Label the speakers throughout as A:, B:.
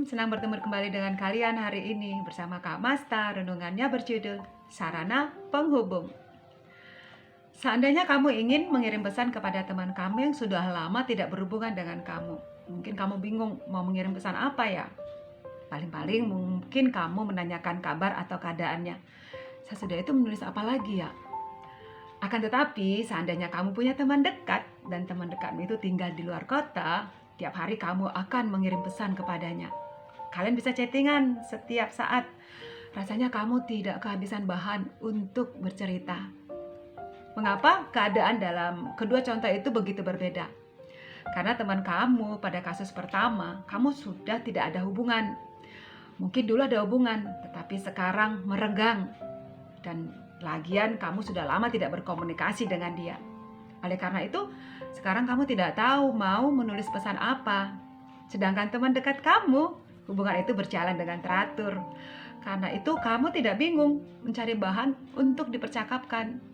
A: senang bertemu kembali dengan kalian hari ini bersama Kak Masta. Renungannya berjudul Sarana Penghubung. Seandainya kamu ingin mengirim pesan kepada teman kamu yang sudah lama tidak berhubungan dengan kamu, mungkin kamu bingung mau mengirim pesan apa ya? Paling-paling mungkin kamu menanyakan kabar atau keadaannya. Sesudah itu menulis apa lagi ya? Akan tetapi, seandainya kamu punya teman dekat dan teman dekatmu itu tinggal di luar kota, tiap hari kamu akan mengirim pesan kepadanya. Kalian bisa chattingan setiap saat. Rasanya kamu tidak kehabisan bahan untuk bercerita. Mengapa keadaan dalam kedua contoh itu begitu berbeda? Karena teman kamu pada kasus pertama, kamu sudah tidak ada hubungan. Mungkin dulu ada hubungan, tetapi sekarang merenggang. Dan lagian kamu sudah lama tidak berkomunikasi dengan dia. Oleh karena itu, sekarang kamu tidak tahu mau menulis pesan apa. Sedangkan teman dekat kamu, hubungan itu berjalan dengan teratur. Karena itu kamu tidak bingung mencari bahan untuk dipercakapkan.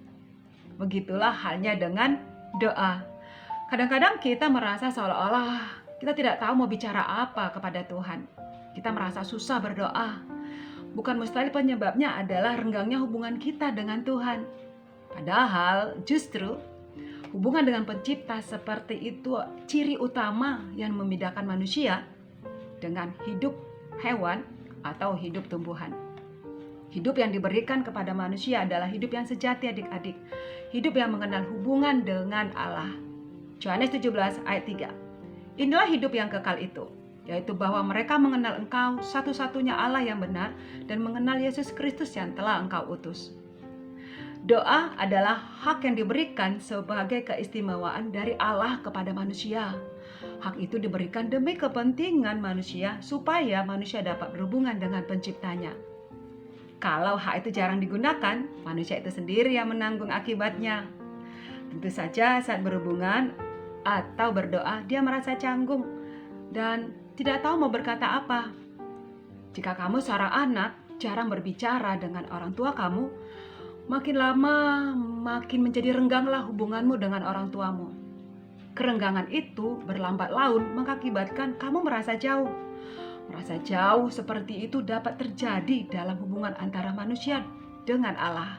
A: Begitulah halnya dengan doa. Kadang-kadang kita merasa seolah-olah kita tidak tahu mau bicara apa kepada Tuhan. Kita merasa susah berdoa. Bukan mustahil penyebabnya adalah renggangnya hubungan kita dengan Tuhan. Padahal justru hubungan dengan pencipta seperti itu ciri utama yang membedakan manusia dengan hidup hewan atau hidup tumbuhan. Hidup yang diberikan kepada manusia adalah hidup yang sejati adik-adik. Hidup yang mengenal hubungan dengan Allah. Yohanes 17 ayat 3. Inilah hidup yang kekal itu, yaitu bahwa mereka mengenal Engkau satu-satunya Allah yang benar dan mengenal Yesus Kristus yang telah Engkau utus. Doa adalah hak yang diberikan sebagai keistimewaan dari Allah kepada manusia. Hak itu diberikan demi kepentingan manusia supaya manusia dapat berhubungan dengan penciptanya. Kalau hak itu jarang digunakan, manusia itu sendiri yang menanggung akibatnya. Tentu saja saat berhubungan atau berdoa dia merasa canggung dan tidak tahu mau berkata apa. Jika kamu seorang anak jarang berbicara dengan orang tua kamu, makin lama makin menjadi rengganglah hubunganmu dengan orang tuamu. Kerenggangan itu berlambat laun mengakibatkan kamu merasa jauh. Merasa jauh seperti itu dapat terjadi dalam hubungan antara manusia dengan Allah.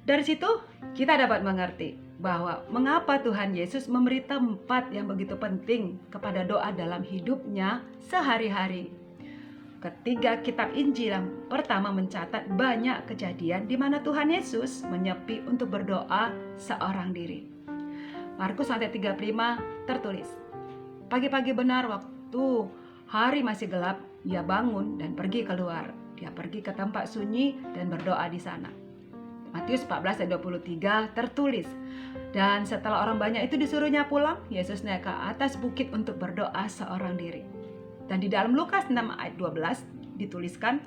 A: Dari situ kita dapat mengerti bahwa mengapa Tuhan Yesus memberi tempat yang begitu penting kepada doa dalam hidupnya sehari-hari. Ketiga kitab Injil yang pertama mencatat banyak kejadian di mana Tuhan Yesus menyepi untuk berdoa seorang diri. Markus 1:35 tertulis, pagi-pagi benar waktu hari masih gelap, ia bangun dan pergi keluar. Dia pergi ke tempat sunyi dan berdoa di sana. Matius 14:23 tertulis, dan setelah orang banyak itu disuruhnya pulang, Yesus naik ke atas bukit untuk berdoa seorang diri. Dan di dalam Lukas 6 ayat 12 dituliskan,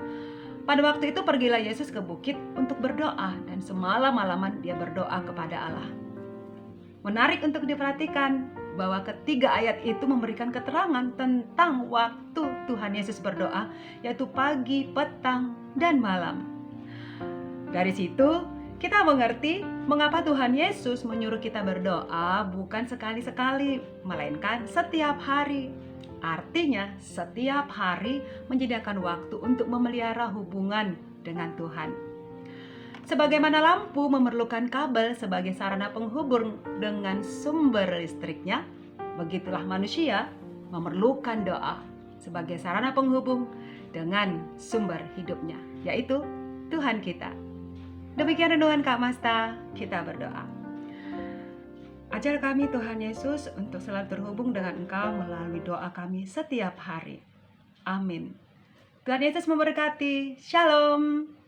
A: pada waktu itu pergilah Yesus ke bukit untuk berdoa dan semalam-malaman dia berdoa kepada Allah. Menarik untuk diperhatikan bahwa ketiga ayat itu memberikan keterangan tentang waktu Tuhan Yesus berdoa, yaitu pagi, petang, dan malam. Dari situ kita mengerti mengapa Tuhan Yesus menyuruh kita berdoa bukan sekali-sekali, melainkan setiap hari. Artinya setiap hari menyediakan waktu untuk memelihara hubungan dengan Tuhan. Sebagaimana lampu memerlukan kabel sebagai sarana penghubung dengan sumber listriknya, begitulah manusia memerlukan doa sebagai sarana penghubung dengan sumber hidupnya, yaitu Tuhan kita. Demikian renungan Kak Masta, kita berdoa. Ajar kami Tuhan Yesus untuk selalu terhubung dengan Engkau melalui doa kami setiap hari. Amin. Tuhan Yesus memberkati. Shalom.